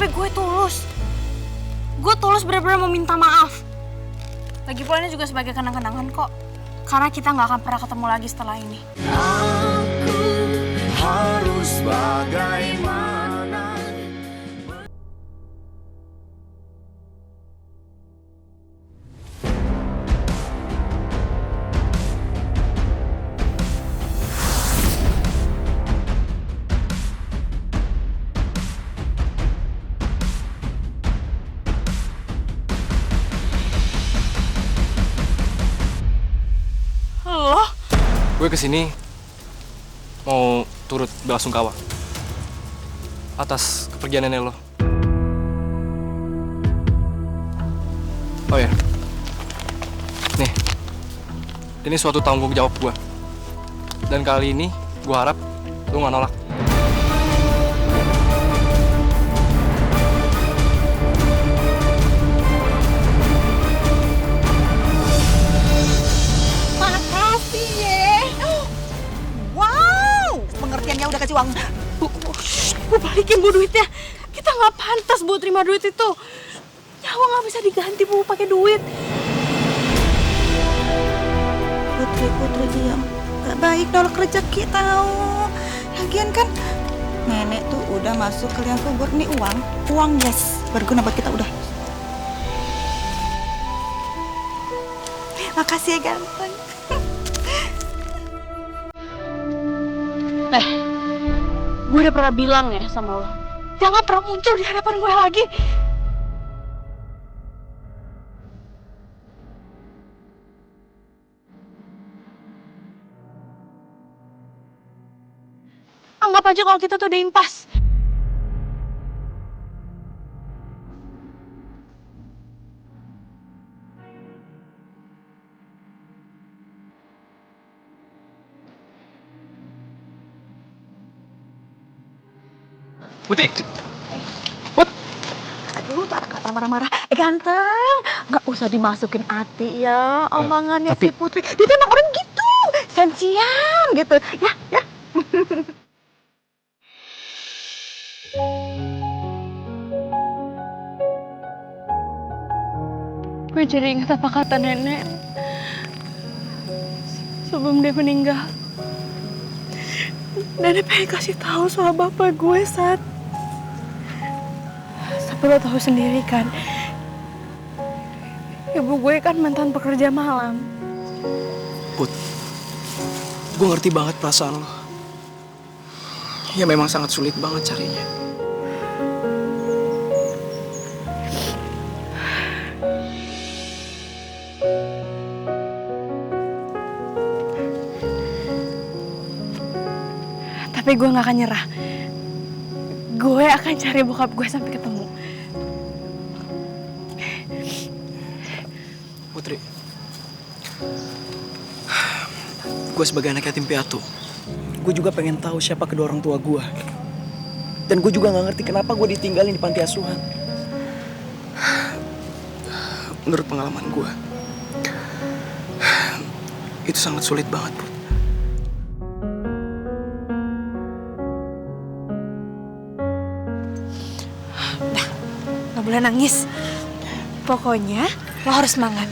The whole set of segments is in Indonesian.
Tapi gue tulus. Gue tulus bener-bener mau minta maaf. Lagi pula ini juga sebagai kenang-kenangan kok. Karena kita nggak akan pernah ketemu lagi setelah ini. Aku harus bagaimana? Lo? Gue kesini mau turut belasungkawa atas kepergian nenek lo. Oh ya, nih, ini suatu tanggung jawab gue. Dan kali ini gue harap lo nggak nolak. Makasih ye. Wow, pengertiannya udah kasih uang. Bu, balikin Bu duitnya. Kita nggak pantas Bu terima duit itu. Nyawa nggak bisa diganti Bu pakai duit. Putri diam. Gak baik nolak rezeki tahu. Lagian kan nenek tuh udah masuk ke liang kubur. Ini uang yes, berguna buat kita udah. Makasih ya ganteng. Gue udah pernah bilang ya sama lo. Jangan pernah muncul di hadapan gue lagi. Anggap aja kalau kita tuh udah impas. Putih, Aduh, tak kata marah-marah. Ganteng, nggak usah dimasukin hati ya omongannya si Putri. Dia tuh emang orang gitu, sensian gitu. Ya. Gue jadi ingat apa kata nenek sebelum dia meninggal. Nenek pengen kasih tahu soal bapak gue saat lo tahu sendiri kan, ibu gue kan mantan pekerja malam. Put, gue ngerti banget perasaan lo. Ya memang sangat sulit banget carinya. Tapi gue gak akan nyerah. Gue akan cari bokap gue sampai ketemu. Putri, gue sebagai anak yatim piatu, gue juga pengen tahu siapa kedua orang tua gue. Dan gue juga gak ngerti kenapa gue ditinggalin di panti asuhan. Menurut pengalaman gue, itu sangat sulit banget, Put. Gak boleh nangis. Pokoknya lo harus semangat.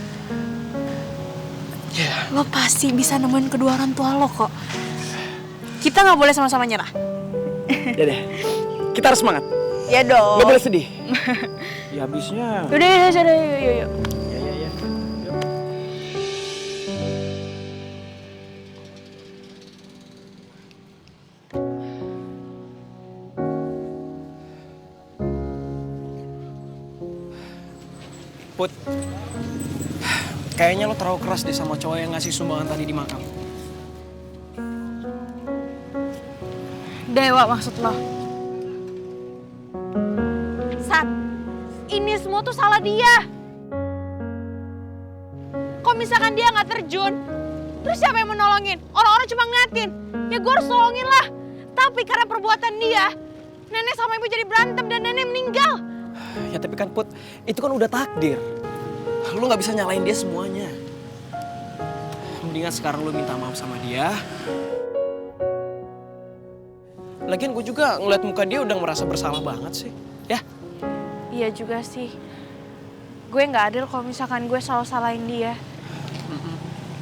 Ya, Lo pasti bisa nemuin kedua orang tua lo kok. Kita gak boleh sama-sama nyerah. ya deh, kita harus semangat. Ya dong. Gak boleh sedih. Ya habisnya. Udah, yuk. Ya. Put, kayaknya lo terlalu keras deh sama cowok yang ngasih sumbangan tadi di makam. Dewa maksud lo. Sat, ini semua tuh salah dia. Kok misalkan dia nggak terjun, terus siapa yang mau nolongin? Orang-orang cuma ngeliatin. Ya gue harus nolongin lah. Tapi karena perbuatan dia, nenek sama ibu jadi berantem dan nenek meninggal. Ya tapi kan Put, itu kan udah takdir. Lu gak bisa nyalain dia semuanya. Mendingan sekarang lu minta maaf sama dia. Lagian gue juga ngeliat muka dia udah merasa bersalah banget sih. Ya, Iya juga sih. Gue nggak adil kalau misalkan gue selalu salahin dia.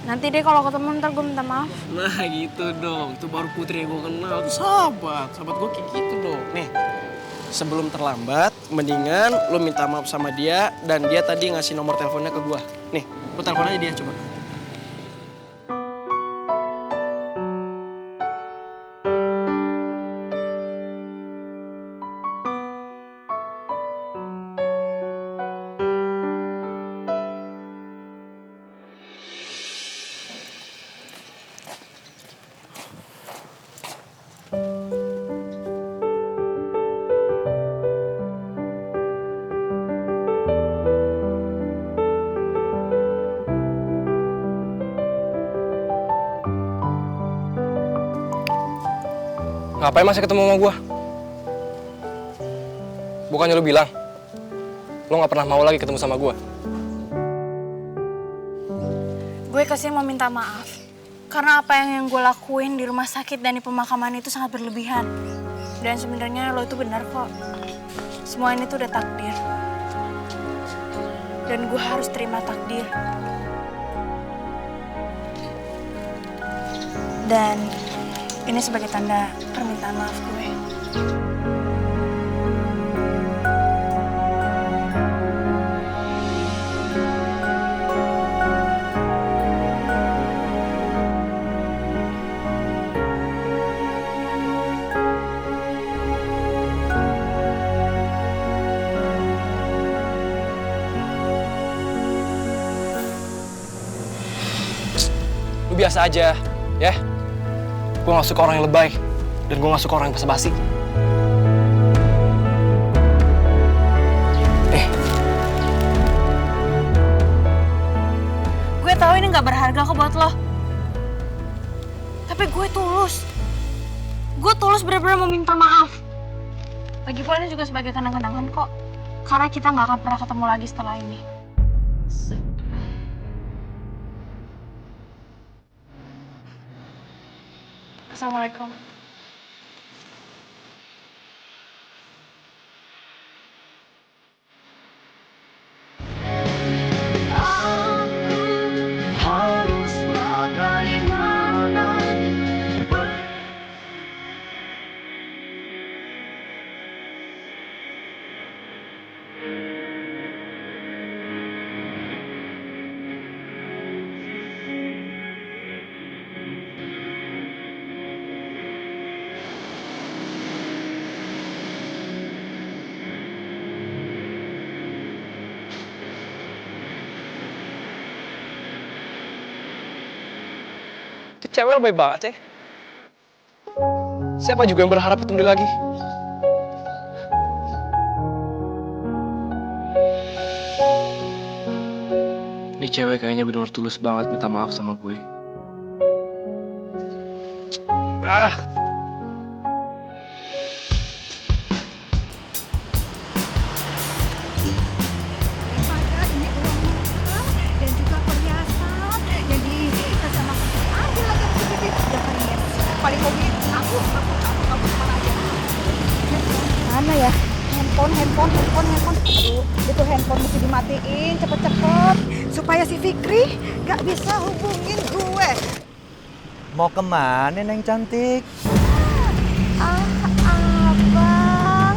Nanti deh kalau ketemu ntar gue minta maaf. Nah gitu dong, itu baru putri yang gue kenal, itu sahabat gue kayak gitu dong. Nih, sebelum terlambat, mendingan lo minta maaf sama dia dan dia tadi ngasih nomor teleponnya ke gue. Nih, lo telepon aja dia coba. Ngapain masih ketemu sama gua? Bukannya lu bilang lu nggak pernah mau lagi ketemu sama gua? Gue kesini mau minta maaf. Karena apa yang gue lakuin di rumah sakit dan di pemakaman itu sangat berlebihan. Dan sebenarnya lo itu benar kok. Semua ini tuh udah takdir. Dan gue harus terima takdir. Dan ini sebagai tanda permintaan maaf gue. Lu biasa aja, ya? Gue gak suka orang yang lebay, dan gue gak suka orang yang basa-basi. Gue tahu ini gak berharga kok buat lo. Tapi gue tulus. Gue tulus bener-bener mau minta maaf. Lagi pula ini juga sebagai kenang-kenangan kok. Karena kita gak akan pernah ketemu lagi setelah ini. Assalamualaikum. Harus bagaimana? Itu cewek lebay banget ya. Siapa juga yang berharap ketemu dia lagi? Ini cewek kayaknya benar-benar tulus banget minta maaf sama gue. Ah. Daripada ini uang mahal dan juga perhiasan yang sama ambil lagi aku gede udah keringet paling hobi aku kemana aja mana ya handphone Aduh, itu handphone mesti dimatiin cepet-cepet supaya si Fikri gak bisa hubungin gue. Mau kemana, Neng cantik? Abang,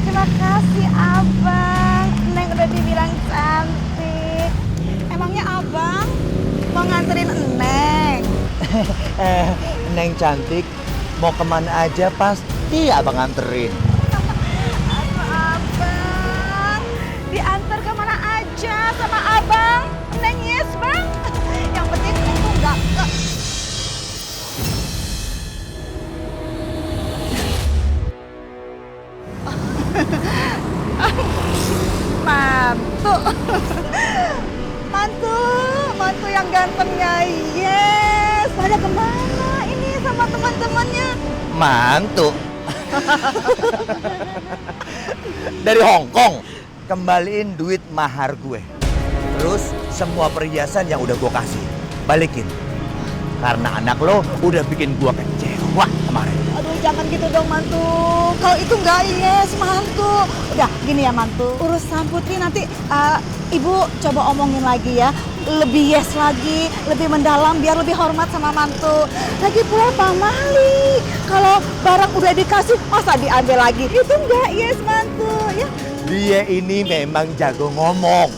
terima kasih abang. Neng udah dibilang cantik. Emangnya abang mau nganterin Neng? Neng cantik, mau kemana aja pasti abang anterin. Aduh abang, diantar kemana aja sama abang. Neng yes bang. Yang penting Neng tuh gak ke... Mantu yang gantengnya, yes. Pada kemana ini sama teman-temannya? Mantu. Dari Hong Kong. Kembaliin duit mahar gue. Terus semua perhiasan yang udah gue kasih, balikin. Karena anak lo udah bikin gue kecewa kemarin. Aduh jangan gitu dong mantu. Kalau itu nggak yes mantu. Udah Ya, gini ya mantu. Urusan Putri nanti ibu coba omongin lagi ya. Lebih yes lagi, lebih mendalam biar lebih hormat sama mantu. Lagi pula Pak Mali, kalau barang udah dikasih masa diambil lagi? Itu enggak yes mantu ya. Dia ini memang jago ngomong.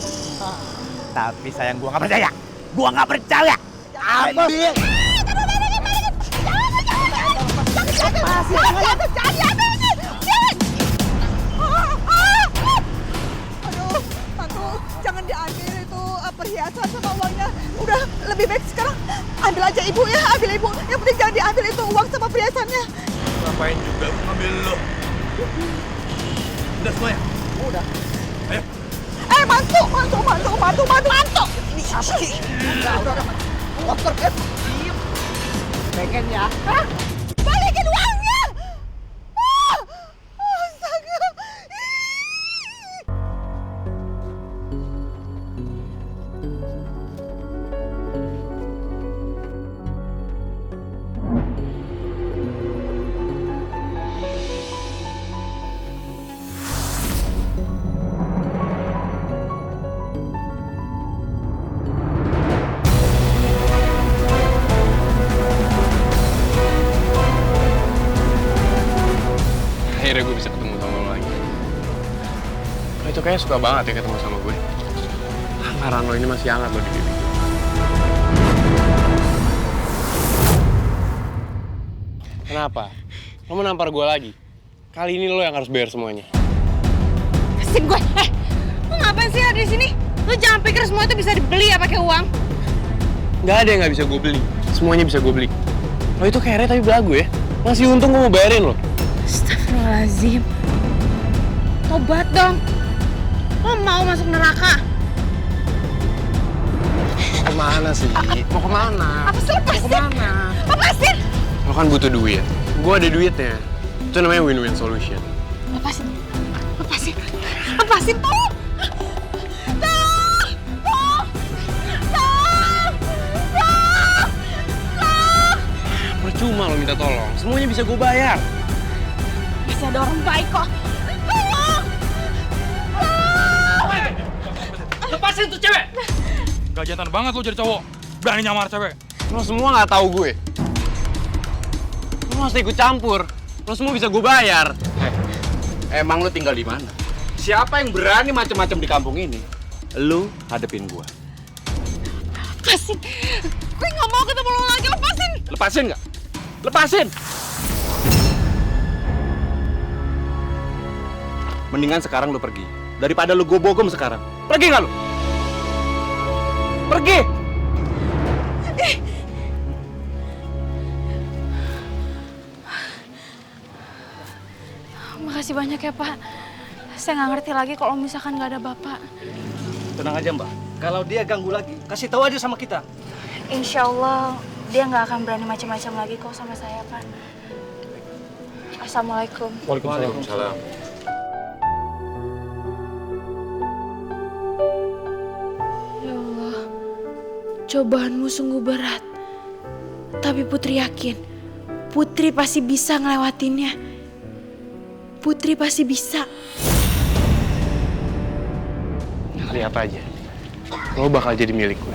Tapi sayang gua nggak percaya. Gua nggak percaya. Ambil. Masih aduh, mantu jangan diambil itu perhiasan sama uangnya. Udah lebih baik sekarang ambil aja ibu ya, ambil ibu. Yang penting jangan diambil itu uang sama perhiasannya. Ngapain juga gua ngambil lo? Udah semua ya? Udah. Ayo. Mantu. Ini apa sih? Udah. Kotor kan? Diem. Pengen ya? Hah? Balikin uangnya! Astaga. Akhirnya gue bisa ketemu sama lo lagi. Lo itu kayaknya suka banget ya ketemu sama gue. Lamaran lo ini masih hangat lo di pipi. Kenapa? Lo mau nampar gue lagi? Kali ini lo yang harus bayar semuanya. Kasih gue. Lo ngapain sih ada di sini? Lo jangan pikir semua itu bisa dibeli ya pakai uang. Gak ada yang gak bisa gue beli. Semuanya bisa gue beli. Lo itu kere tapi belagu ya. Masih untung gue mau bayarin lo. Astagfirullahaladzim. Tobat dong. Lo mau masuk neraka? Mau kemana sih? Mau kemana? Apa sih? Lepasin! Lepasin! Lo kan butuh duit. Gue ada duitnya. Itu namanya win-win solution. Lepasin! Lepasin, tolong! Percuma lo minta tolong. Semuanya bisa gue bayar. Masih ada orang baik kok. Tolong! Lepasin tuh cewek! Gak jantan banget lo jadi cowok. Berani nyamar cewek. Lo semua nggak tahu gue. Lo harus ikut campur. Lo semua bisa gue bayar. Emang lu tinggal di mana? Siapa yang berani macam-macam di kampung ini? Lu hadepin gua. Lepasin! Gue nggak mau ketemu lo lagi, lepasin! Lepasin nggak? Lepasin! Mendingan sekarang lu pergi. Daripada lu gobogom sekarang. Pergi nggak lu? Pergi! Makasih banyak ya, Pak. Saya nggak ngerti lagi kalau misalkan nggak ada Bapak. Tenang aja Mbak, kalau dia ganggu lagi, kasih tahu aja sama kita. Insya Allah dia nggak akan berani macam-macam lagi kok sama saya, Pak. Assalamualaikum. Waalaikumsalam. Ya Allah, cobaanmu sungguh berat. Tapi Putri yakin, Putri pasti bisa ngelewatinnya. Putri pasti bisa. Lihat aja, lo bakal jadi milik gue.